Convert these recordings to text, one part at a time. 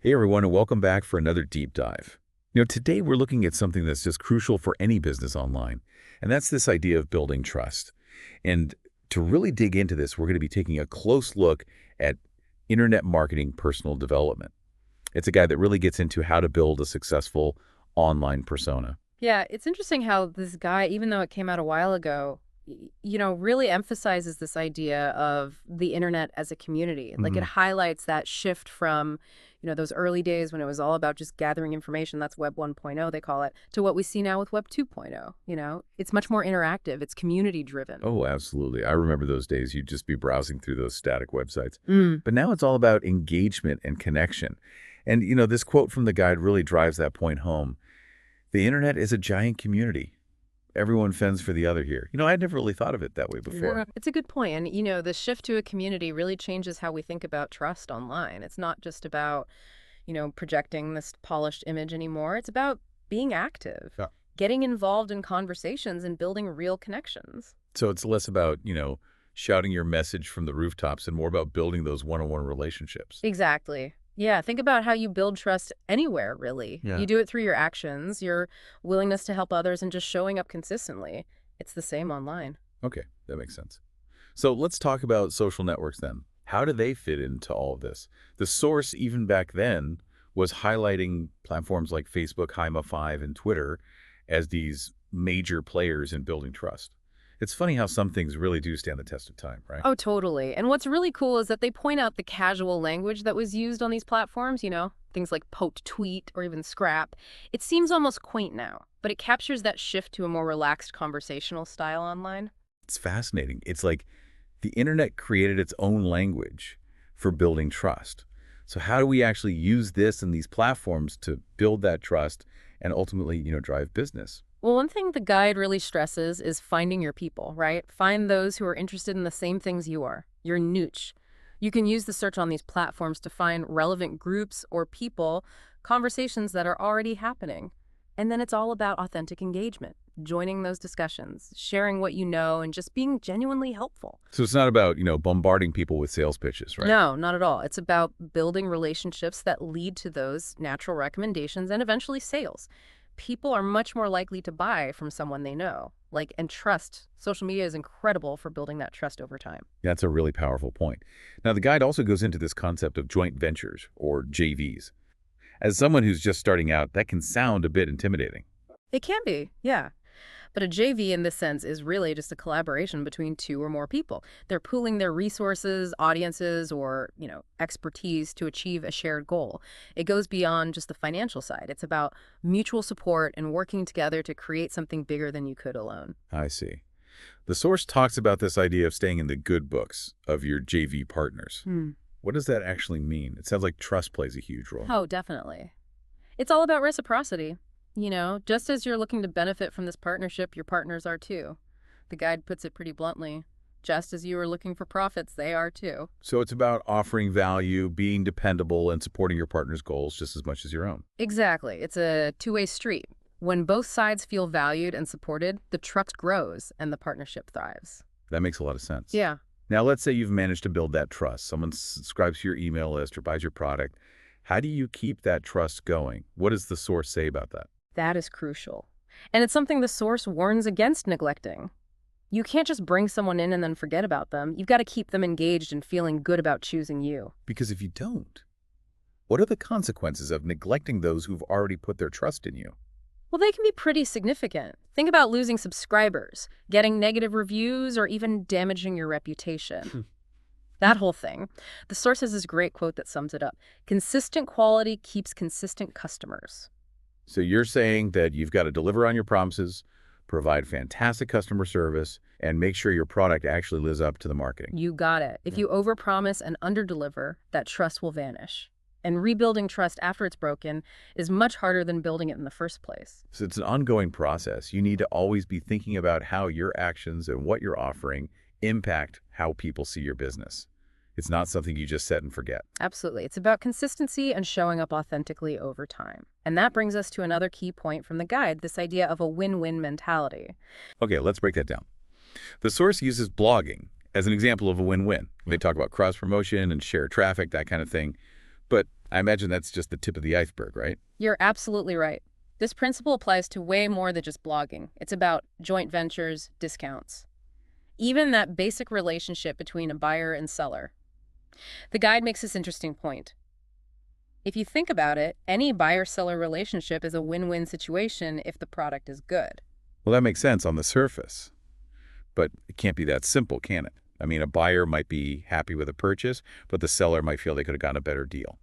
Hey everyone, and welcome back for another deep dive. Today we're looking at something that's just crucial for any business online, and that's this idea of building trust. And to really dig into this, we're going to be taking a close look at internet marketing personal development. It's a guy that really gets into how to build a successful online persona. Yeah, it's interesting how this guy, even though it came out a while ago, really emphasizes this idea of the internet as a community. Like it Mhm. highlights that shift from, those early days when it was all about just gathering information, that's Web 1.0 they call it, to what we see now with Web 2.0. It's much more interactive, it's community driven. Oh, absolutely. I remember those days. You'd just be browsing through those static websites. Mm. But now it's all about engagement and connection. And, this quote from the guide really drives that point home. The internet is a giant community. Everyone fends for the other here. I'd never really thought of it that way before. Yeah. It's a good point. And, the shift to a community really changes how we think about trust online. It's not just about projecting this polished image anymore. It's about being active, Yeah. getting involved in conversations and building real connections. So it's less about, shouting your message from the rooftops and more about building those one-on-one relationships. Exactly. Yeah, think about how you build trust anywhere, really. Yeah. You do it through your actions, your willingness to help others, and just showing up consistently. It's the same online. Okay, that makes sense. So let's talk about social networks then. How do they fit into all of this? The source, even back then, was highlighting platforms like Facebook, Hima 5, and Twitter as these major players in building trust. It's funny how some things really do stand the test of time, right? Oh, totally. And what's really cool is that they point out the casual language that was used on these platforms, things like poked tweet or even scrap. It seems almost quaint now, but it captures that shift to a more relaxed conversational style online. It's fascinating. It's like the internet created its own language for building trust. So how do we actually use this and these platforms to build that trust and ultimately, drive business? Well, one thing the guide really stresses is finding your people, right? Find those who are interested in the same things you are, your niche. You can use the search on these platforms to find relevant groups or people, conversations that are already happening. And then it's all about authentic engagement, joining those discussions, sharing what you know, and just being genuinely helpful. So it's not about, bombarding people with sales pitches, right? No, not at all. It's about building relationships that lead to those natural recommendations and eventually sales. People are much more likely to buy from someone they know, and trust. Social media is incredible for building that trust over time. That's a really powerful point. Now, the guide also goes into this concept of joint ventures, or JVs. As someone who's just starting out, that can sound a bit intimidating. It can be, yeah. But a JV in this sense is really just a collaboration between two or more people. They're pooling their resources, audiences, or, expertise to achieve a shared goal. It goes beyond just the financial side. It's about mutual support and working together to create something bigger than you could alone. I see. The source talks about this idea of staying in the good books of your JV partners. Hmm. What does that actually mean? It sounds like trust plays a huge role. Oh, definitely. It's all about reciprocity. Just as you're looking to benefit from this partnership, your partners are too. The guide puts it pretty bluntly. Just as you are looking for profits, they are too. So it's about offering value, being dependable, and supporting your partner's goals just as much as your own. Exactly. It's a two-way street. When both sides feel valued and supported, the trust grows and the partnership thrives. That makes a lot of sense. Yeah, Now, let's say you've managed to build that trust. Someone subscribes to your email list or buys your product. How do you keep that trust going? What does the source say about that? that is crucial. And it's something the source warns against neglecting. You can't just bring someone in and then forget about them. You've got to keep them engaged and feeling good about choosing you. Because if you don't, what are the consequences of neglecting those who've already put their trust in you? Well, they can be pretty significant. Think about losing subscribers, getting negative reviews, or even damaging your reputation. That whole thing. The source has this great quote that sums it up. Consistent quality keeps consistent customers. So you're saying that you've got to deliver on your promises, provide fantastic customer service, and make sure your product actually lives up to the marketing. You got it. If you overpromise and underdeliver, that trust will vanish. And rebuilding trust after it's broken is much harder than building it in the first place. So it's an ongoing process. You need to always be thinking about how your actions and what you're offering impact how people see your business. It's not something you just set and forget. Absolutely. It's about consistency and showing up authentically over time. And that brings us to another key point from the guide, this idea of a win-win mentality. Okay, let's break that down. The source uses blogging as an example of a win-win. They talk about cross-promotion and shared traffic, that kind of thing. But I imagine that's just the tip of the iceberg, right? You're absolutely right. This principle applies to way more than just blogging. It's about joint ventures, discounts, even that basic relationship between a buyer and seller. The guide makes this interesting point. If you think about it, any buyer-seller relationship is a win-win situation if the product is good. Well, that makes sense on the surface. But it can't be that simple, can it? I mean, a buyer might be happy with a purchase, but the seller might feel they could have gotten a better deal.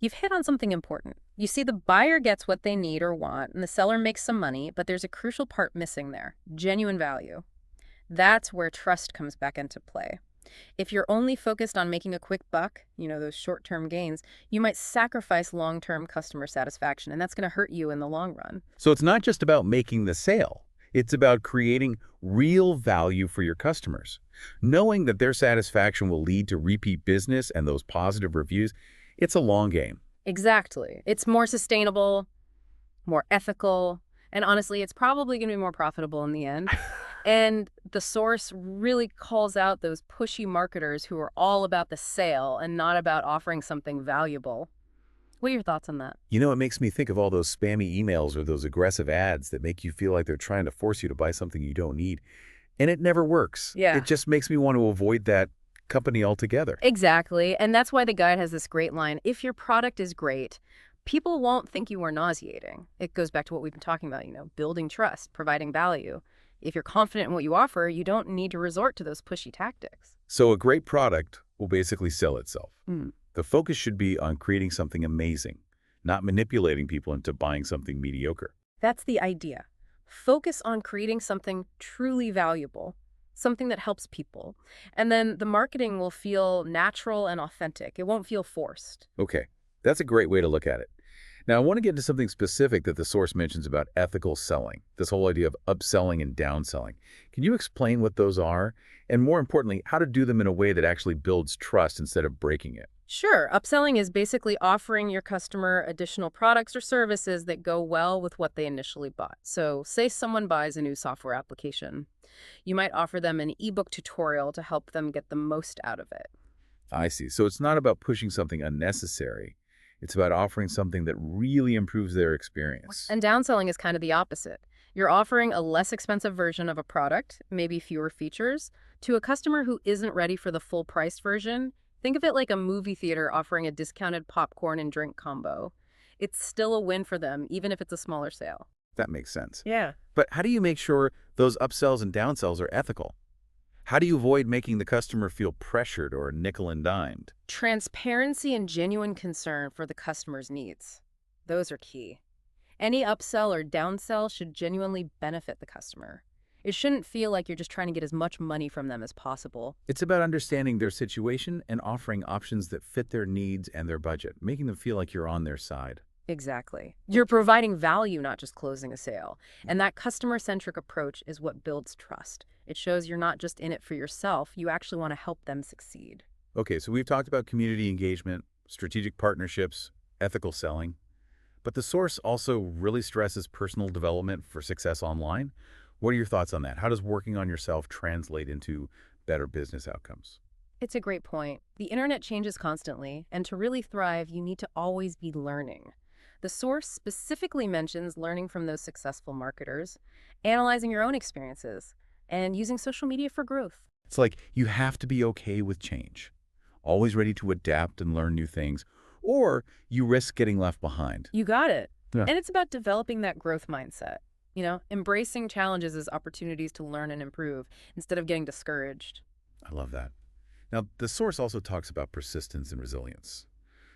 You've hit on something important. You see, the buyer gets what they need or want, and the seller makes some money, but there's a crucial part missing there: genuine value. That's where trust comes back into play. If you're only focused on making a quick buck, those short-term gains, you might sacrifice long-term customer satisfaction, and that's going to hurt you in the long run. So it's not just about making the sale. It's about creating real value for your customers. Knowing that their satisfaction will lead to repeat business and those positive reviews, it's a long game. Exactly. It's more sustainable, more ethical, and honestly, it's probably going to be more profitable in the end. And the source really calls out those pushy marketers who are all about the sale and not about offering something valuable. What are your thoughts on that? It makes me think of all those spammy emails or those aggressive ads that make you feel like they're trying to force you to buy something you don't need. And it never works. Yeah. It just makes me want to avoid that company altogether. Exactly. And that's why the guide has this great line: if your product is great, people won't think you are nauseating. It goes back to what we've been talking about, building trust, providing value. If you're confident in what you offer, you don't need to resort to those pushy tactics. So a great product will basically sell itself. Mm. The focus should be on creating something amazing, not manipulating people into buying something mediocre. That's the idea. Focus on creating something truly valuable, something that helps people. And then the marketing will feel natural and authentic. It won't feel forced. Okay, that's a great way to look at it. Now, I want to get into something specific that the source mentions about ethical selling, this whole idea of upselling and downselling. Can you explain what those are? And more importantly, how to do them in a way that actually builds trust instead of breaking it? Sure. Upselling is basically offering your customer additional products or services that go well with what they initially bought. So say someone buys a new software application. You might offer them an ebook tutorial to help them get the most out of it. I see. So it's not about pushing something unnecessary. It's about offering something that really improves their experience. And downselling is kind of the opposite. You're offering a less expensive version of a product, maybe fewer features, to a customer who isn't ready for the full price version. Think of it like a movie theater offering a discounted popcorn and drink combo. It's still a win for them, even if it's a smaller sale. That makes sense. Yeah. But how do you make sure those upsells and downsells are ethical? How do you avoid making the customer feel pressured or nickel and dimed? Transparency and genuine concern for the customer's needs. Those are key. Any upsell or downsell should genuinely benefit the customer. It shouldn't feel like you're just trying to get as much money from them as possible. It's about understanding their situation and offering options that fit their needs and their budget, making them feel like you're on their side. Exactly. You're providing value, not just closing a sale. And that customer-centric approach is what builds trust. It shows you're not just in it for yourself, you actually want to help them succeed. Okay, so we've talked about community engagement, strategic partnerships, ethical selling, but the source also really stresses personal development for success online. What are your thoughts on that? How does working on yourself translate into better business outcomes? It's a great point. The internet changes constantly, and to really thrive, you need to always be learning. The source specifically mentions learning from those successful marketers, analyzing your own experiences, and using social media for growth. It's like you have to be okay with change, always ready to adapt and learn new things, or you risk getting left behind. You got it. Yeah. And it's about developing that growth mindset. Embracing challenges as opportunities to learn and improve instead of getting discouraged. I love that. Now, the source also talks about persistence and resilience,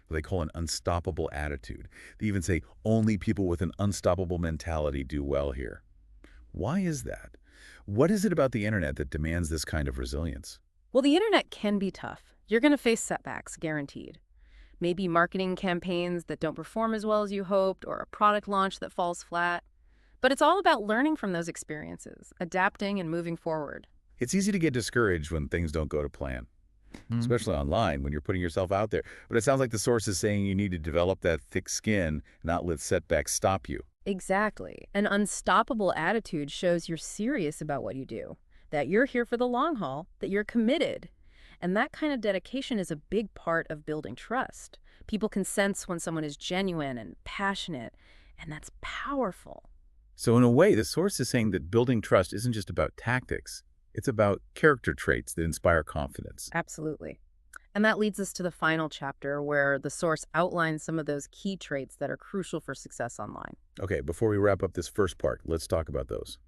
what they call an unstoppable attitude. They even say only people with an unstoppable mentality do well here. Why is that? What is it about the internet that demands this kind of resilience? Well, the internet can be tough. You're going to face setbacks, guaranteed. Maybe marketing campaigns that don't perform as well as you hoped, or a product launch that falls flat. But it's all about learning from those experiences, adapting and moving forward. It's easy to get discouraged when things don't go to plan, especially online when you're putting yourself out there. But it sounds like the source is saying you need to develop that thick skin, not let setbacks stop you. Exactly. An unstoppable attitude shows you're serious about what you do, that you're here for the long haul, that you're committed. And that kind of dedication is a big part of building trust. People can sense when someone is genuine and passionate, and that's powerful. So in a way, the source is saying that building trust isn't just about tactics. It's about character traits that inspire confidence. Absolutely. And that leads us to the final chapter where the source outlines some of those key traits that are crucial for success online. Okay, before we wrap up this first part, let's talk about those.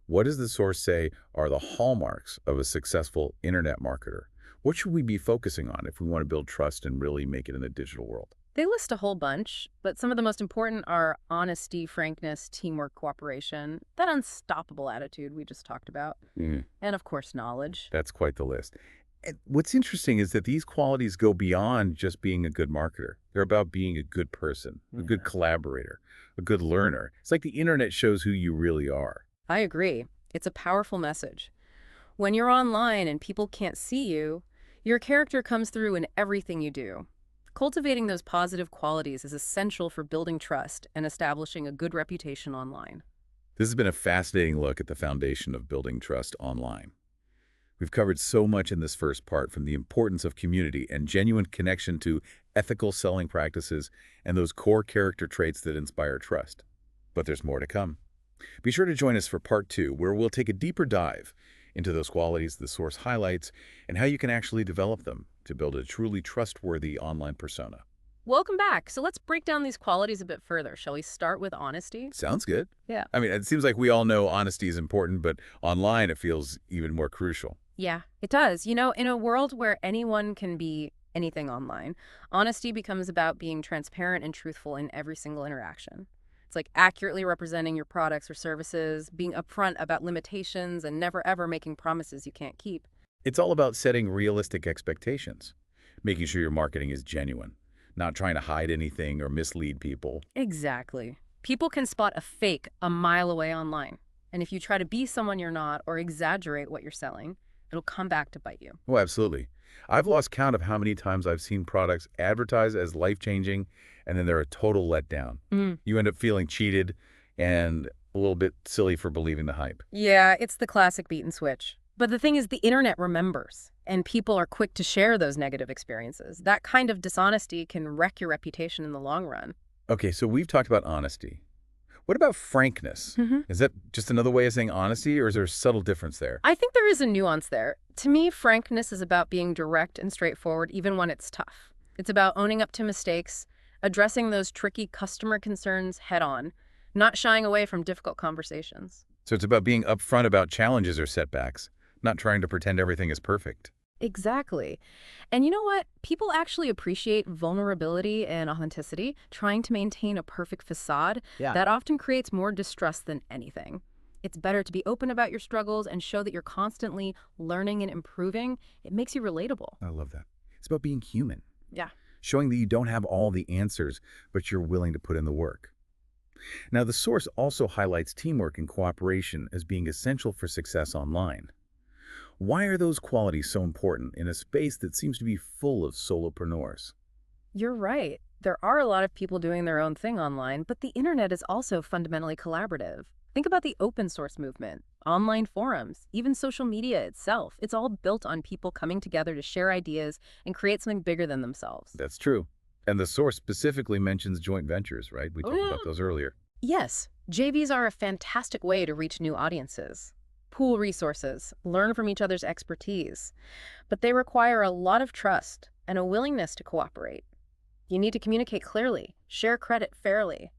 What does the source say are the hallmarks of a successful internet marketer? What should we be focusing on if we want to build trust and really make it in the digital world? They list a whole bunch, but some of the most important are honesty, frankness, teamwork, cooperation, that unstoppable attitude we just talked about, Mm, and of course, knowledge. that's quite the list. And what's interesting is that these qualities go beyond just being a good marketer. They're about being a good person, a good collaborator, a good learner. It's like the internet shows who you really are. I agree. It's a powerful message. When you're online and people can't see you, your character comes through in everything you do. Cultivating those positive qualities is essential for building trust and establishing a good reputation online. This has been a fascinating look at the foundation of building trust online. We've covered so much in this first part, from the importance of community and genuine connection to ethical selling practices and those core character traits that inspire trust. But there's more to come. Be sure to join us for part 2, where we'll take a deeper dive into those qualities the source highlights and how you can actually develop them to build a truly trustworthy online persona. Welcome back. So let's break down these qualities a bit further. Shall we start with honesty? Sounds good. Yeah. I mean, it seems like we all know honesty is important, but online it feels even more crucial. Yeah, it does. You know, in a world where anyone can be anything online, honesty becomes about being transparent and truthful in every single interaction. It's like accurately representing your products or services, being upfront about limitations, and never ever making promises you can't keep. It's all about setting realistic expectations, making sure your marketing is genuine, not trying to hide anything or mislead people. Exactly. People can spot a fake a mile away online. And if you try to be someone you're not or exaggerate what you're selling, it'll come back to bite you. Oh, absolutely. I've lost count of how many times I've seen products advertised as life-changing, and then they're a total letdown. You end up feeling cheated and a little bit silly for believing the hype. Yeah, it's the classic beat and switch. But the thing is, the internet remembers, and people are quick to share those negative experiences. That kind of dishonesty can wreck your reputation in the long run. Okay, so we've talked about honesty. What about frankness? Is that just another way of saying honesty, or is there a subtle difference there? I think there is a nuance there. To me, frankness is about being direct and straightforward even when it's tough. It's about owning up to mistakes, addressing those tricky customer concerns head on, not shying away from difficult conversations. So it's about being upfront about challenges or setbacks, not trying to pretend everything is perfect. Exactly. And you know what? People actually appreciate vulnerability and authenticity. Trying to maintain a perfect facade, that often creates more distrust than anything. It's better to be open about your struggles and show that you're constantly learning and improving. It makes you relatable. I love that. It's about being human, Yeah. showing that you don't have all the answers, but you're willing to put in the work. Now, the source also highlights teamwork and cooperation as being essential for success online. Why are those qualities so important in a space that seems to be full of solopreneurs? You're right. There are a lot of people doing their own thing online, but the internet is also fundamentally collaborative. Think about the open source movement, online forums, even social media itself. It's all built on people coming together to share ideas and create something bigger than themselves. That's true. And the source specifically mentions joint ventures, right? We talked about those earlier. Yes, JVs are a fantastic way to reach new audiences. Pool resources, learn from each other's expertise. But they require a lot of trust and a willingness to cooperate. You need to communicate clearly, share credit fairly,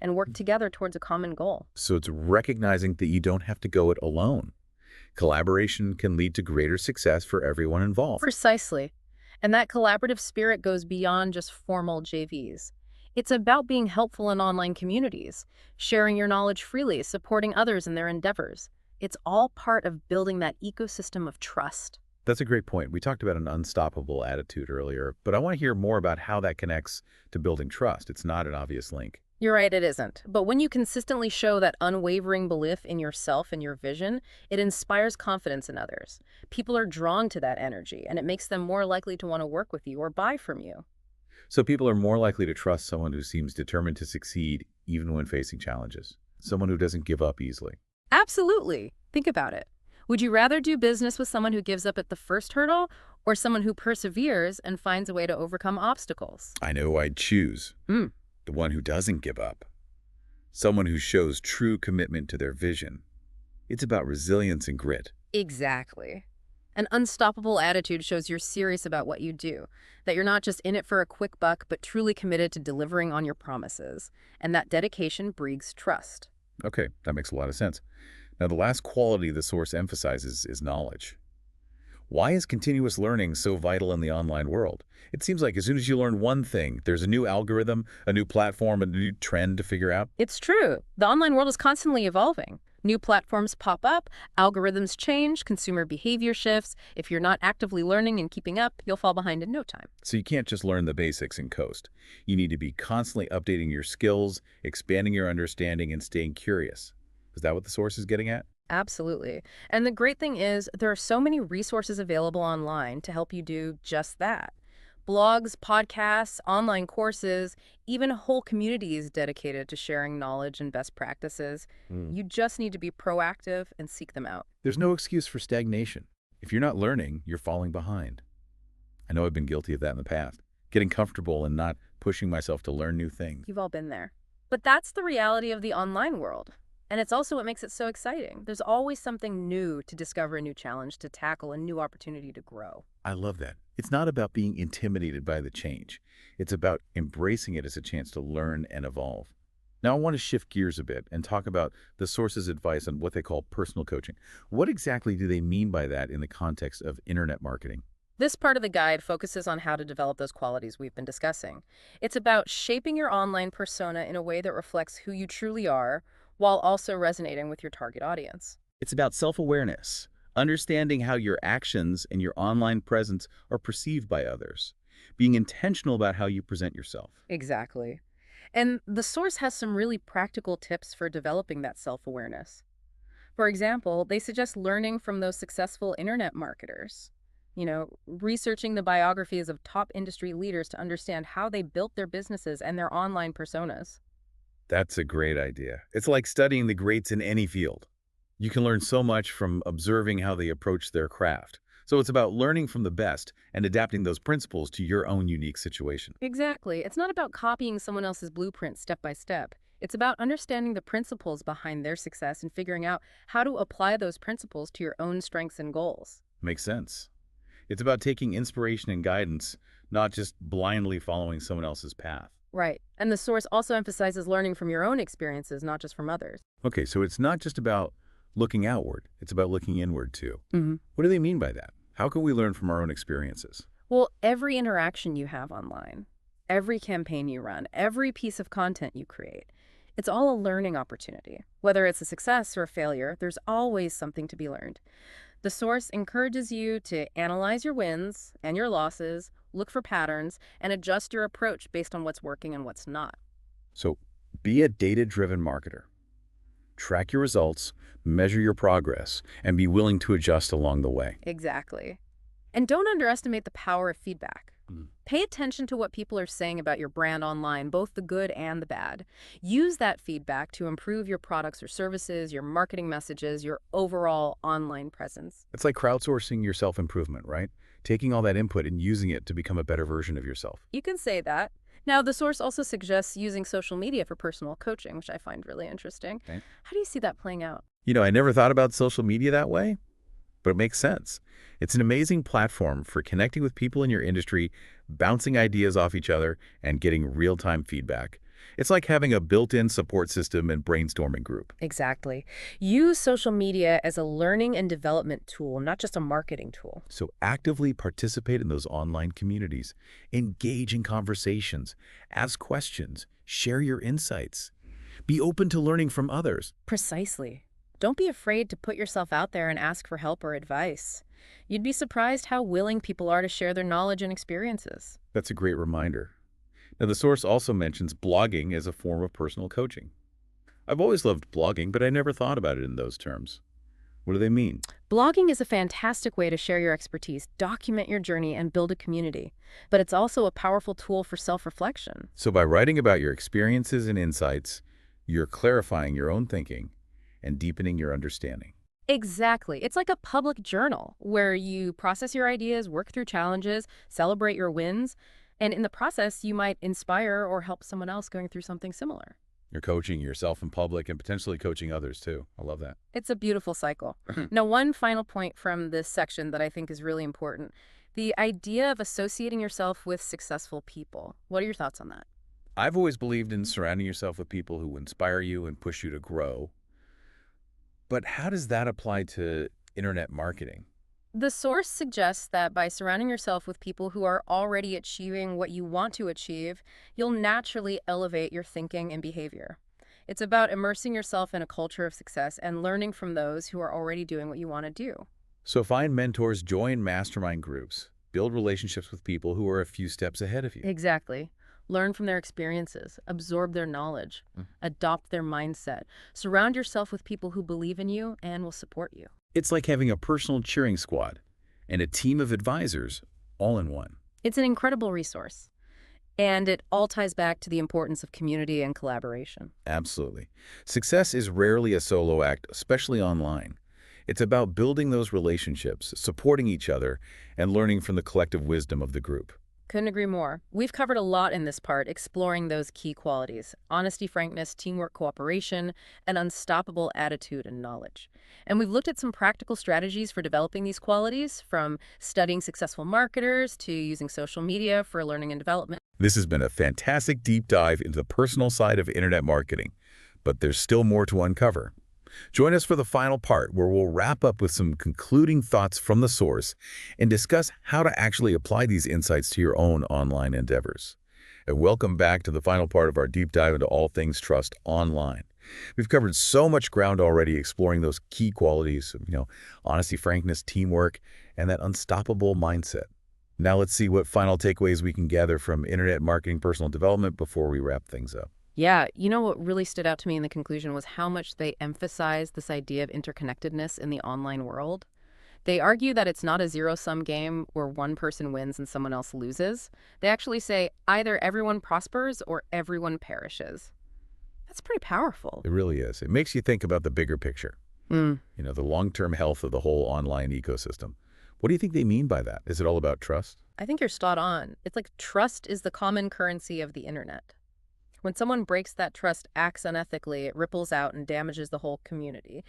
and work together towards a common goal. So it's recognizing that you don't have to go it alone. Collaboration can lead to greater success for everyone involved. Precisely. And that collaborative spirit goes beyond just formal JVs. It's about being helpful in online communities, sharing your knowledge freely, supporting others in their endeavors. It's all part of building that ecosystem of trust. That's a great point. We talked about an unstoppable attitude earlier, but I want to hear more about how that connects to building trust. It's not an obvious link. You're right, it isn't. But when you consistently show that unwavering belief in yourself and your vision, it inspires confidence in others. People are drawn to that energy, and it makes them more likely to want to work with you or buy from you. So people are more likely to trust someone who seems determined to succeed even when facing challenges, someone who doesn't give up easily. Absolutely. Think about it. Would you rather do business with someone who gives up at the first hurdle or someone who perseveres and finds a way to overcome obstacles? I know I'd choose Hmm, the one who doesn't give up, someone who shows true commitment to their vision. It's about resilience and grit. exactly. An unstoppable attitude shows you're serious about what you do, that you're not just in it for a quick buck, but truly committed to delivering on your promises. And that dedication breeds trust. Okay, that makes a lot of sense. Now, the last quality the source emphasizes is knowledge. Why is continuous learning so vital in the online world? It seems like as soon as you learn one thing, there's a new algorithm, a new platform, a new trend to figure out. It's true. The online world is constantly evolving. New platforms pop up, algorithms change, consumer behavior shifts. If you're not actively learning and keeping up, you'll fall behind in no time. So you can't just learn the basics and coast. You need to be constantly updating your skills, expanding your understanding, and staying curious. Is that what the source is getting at? Absolutely. And the great thing is, there are so many resources available online to help you do just that. Blogs, podcasts, online courses, even whole communities dedicated to sharing knowledge and best practices. Hmm. You just need to be proactive and seek them out. There's no excuse for stagnation. If you're not learning, you're falling behind. I know I've been guilty of that in the past, getting comfortable and not pushing myself to learn new things. You've all been there. But that's the reality of the online world. And it's also what makes it so exciting. There's always something new to discover, a new challenge to tackle, a new opportunity to grow. I love that. It's not about being intimidated by the change. It's about embracing it as a chance to learn and evolve. Now, I want to shift gears a bit and talk about the source's advice on what they call personal coaching. What exactly do they mean by that in the context of internet marketing? This part of the guide focuses on how to develop those qualities we've been discussing. It's about shaping your online persona in a way that reflects who you truly are, while also resonating with your target audience. It's about self-awareness, understanding how your actions and your online presence are perceived by others, being intentional about how you present yourself. Exactly. And the source has some really practical tips for developing that self-awareness. For example, they suggest learning from those successful internet marketers. Researching the biographies of top industry leaders to understand how they built their businesses and their online personas. That's a great idea. It's like studying the greats in any field. You can learn so much from observing how they approach their craft. So it's about learning from the best and adapting those principles to your own unique situation. Exactly. It's not about copying someone else's blueprint step by step. It's about understanding the principles behind their success and figuring out how to apply those principles to your own strengths and goals. Makes sense. It's about taking inspiration and guidance, not just blindly following someone else's path. Right. And the source also emphasizes learning from your own experiences, not just from others. Okay, so it's not just about looking outward, it's about looking inward too. Mm-hmm. What do they mean by that? How can we learn from our own experiences? Well, every interaction you have online, every campaign you run, every piece of content you create, it's all a learning opportunity. Whether it's a success or a failure, there's always something to be learned. The source encourages you to analyze your wins and your losses, look for patterns, and adjust your approach based on what's working and what's not. So be a data-driven marketer. Track your results, measure your progress, and be willing to adjust along the way. Exactly. And don't underestimate the power of feedback. Mm. Pay attention to what people are saying about your brand online, both the good and the bad. Use that feedback to improve your products or services, your marketing messages, your overall online presence. It's like crowdsourcing your self-improvement, right? Taking all that input and using it to become a better version of yourself. You can say that. Now, the source also suggests using social media for personal coaching, which I find really interesting. Okay. How do you see that playing out? I never thought about social media that way, but it makes sense. It's an amazing platform for connecting with people in your industry, bouncing ideas off each other, and getting real-time feedback. It's like having a built-in support system and brainstorming group. Exactly. Use social media as a learning and development tool, not just a marketing tool. So actively participate in those online communities, engage in conversations, ask questions, share your insights. Be open to learning from others. Precisely. Don't be afraid to put yourself out there and ask for help or advice. You'd be surprised how willing people are to share their knowledge and experiences. That's a great reminder. Now, the source also mentions blogging as a form of personal coaching. I've always loved blogging, but I never thought about it in those terms. What do they mean? Blogging is a fantastic way to share your expertise, document your journey, and build a community. But it's also a powerful tool for self-reflection. So by writing about your experiences and insights, you're clarifying your own thinking and deepening your understanding. Exactly. It's like a public journal where you process your ideas, work through challenges, celebrate your wins, and in the process, you might inspire or help someone else going through something similar. You're coaching yourself in public and potentially coaching others too. I love that. It's a beautiful cycle. Now, one final point from this section that I think is really important, the idea of associating yourself with successful people. What are your thoughts on that? I've always believed in surrounding yourself with people who inspire you and push you to grow. But how does that apply to internet marketing? The source suggests that by surrounding yourself with people who are already achieving what you want to achieve, you'll naturally elevate your thinking and behavior. It's about immersing yourself in a culture of success and learning from those who are already doing what you want to do. So find mentors, join mastermind groups, build relationships with people who are a few steps ahead of you. Exactly. Learn from their experiences, absorb their knowledge, adopt their mindset. Surround yourself with people who believe in you and will support you. It's like having a personal cheering squad and a team of advisors all in one. It's an incredible resource. And it all ties back to the importance of community and collaboration. Absolutely. Success is rarely a solo act, especially online. It's about building those relationships, supporting each other, and learning from the collective wisdom of the group. Couldn't agree more. We've covered a lot in this part, exploring those key qualities: honesty, frankness, teamwork, cooperation, an unstoppable attitude and knowledge. And we've looked at some practical strategies for developing these qualities, from studying successful marketers to using social media for learning and development. This has been a fantastic deep dive into the personal side of internet marketing, but there's still more to uncover. Join us for the final part, where we'll wrap up with some concluding thoughts from the source and discuss how to actually apply these insights to your own online endeavors. And welcome back to the final part of our deep dive into all things trust online. We've covered so much ground already, exploring those key qualities, honesty, frankness, teamwork, and that unstoppable mindset. Now let's see what final takeaways we can gather from internet marketing personal development before we wrap things up. Yeah, you know what really stood out to me in the conclusion was how much they emphasize this idea of interconnectedness in the online world. They argue that it's not a zero-sum game where one person wins and someone else loses. They actually say either everyone prospers or everyone perishes. That's pretty powerful. It really is. It makes you think about the bigger picture, the long-term health of the whole online ecosystem. What do you think they mean by that? Is it all about trust? I think you're spot on. It's like trust is the common currency of the internet. When someone breaks that trust, acts unethically, it ripples out and damages the whole community.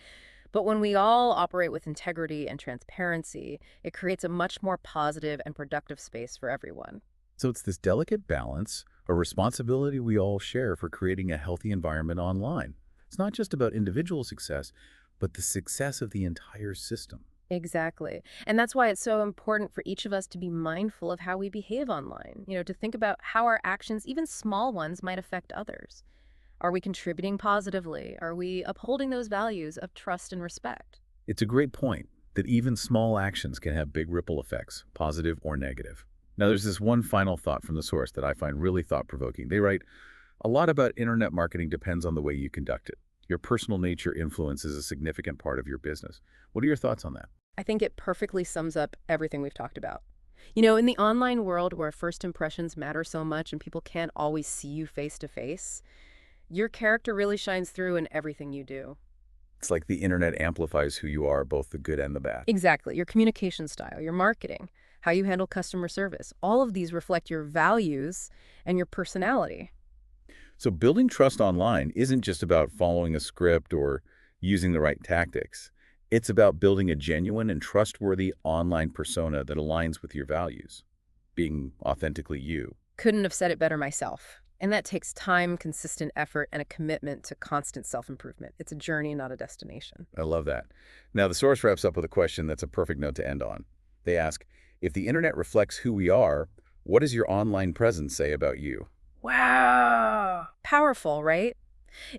But when we all operate with integrity and transparency, it creates a much more positive and productive space for everyone. So it's this delicate balance, a responsibility we all share for creating a healthy environment online. It's not just about individual success, but the success of the entire system. Exactly. And that's why it's so important for each of us to be mindful of how we behave online, to think about how our actions, even small ones, might affect others. Are we contributing positively? Are we upholding those values of trust and respect? It's a great point that even small actions can have big ripple effects, positive or negative. Now, there's this one final thought from the source that I find really thought-provoking. They write, a lot about internet marketing depends on the way you conduct it. Your personal nature influences a significant part of your business. What are your thoughts on that? I think it perfectly sums up everything we've talked about. In the online world where first impressions matter so much and people can't always see you face to face, your character really shines through in everything you do. It's like the internet amplifies who you are, both the good and the bad. Exactly. Your communication style, your marketing, how you handle customer service, all of these reflect your values and your personality. So building trust online isn't just about following a script or using the right tactics. It's about building a genuine and trustworthy online persona that aligns with your values, being authentically you. Couldn't have said it better myself. And that takes time, consistent effort, and a commitment to constant self-improvement. It's a journey, not a destination. I love that. Now, the source wraps up with a question that's a perfect note to end on. They ask, if the internet reflects who we are, what does your online presence say about you? Wow. Powerful, right?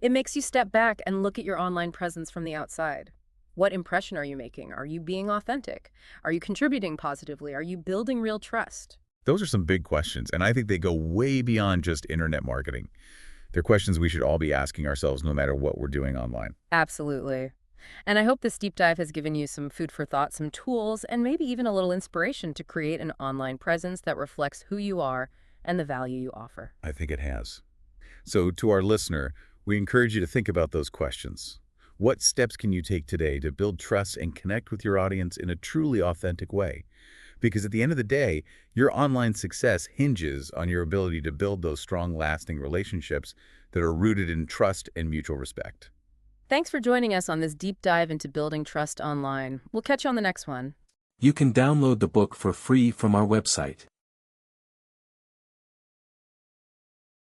It makes you step back and look at your online presence from the outside. What impression are you making? Are you being authentic? Are you contributing positively? Are you building real trust? Those are some big questions, and I think they go way beyond just internet marketing. They're questions we should all be asking ourselves no matter what we're doing online. Absolutely. And I hope this deep dive has given you some food for thought, some tools, and maybe even a little inspiration to create an online presence that reflects who you are and the value you offer. I think it has. So to our listener, we encourage you to think about those questions. What steps can you take today to build trust and connect with your audience in a truly authentic way? Because at the end of the day, your online success hinges on your ability to build those strong, lasting relationships that are rooted in trust and mutual respect. Thanks for joining us on this deep dive into building trust online. We'll catch you on the next one. You can download the book for free from our website.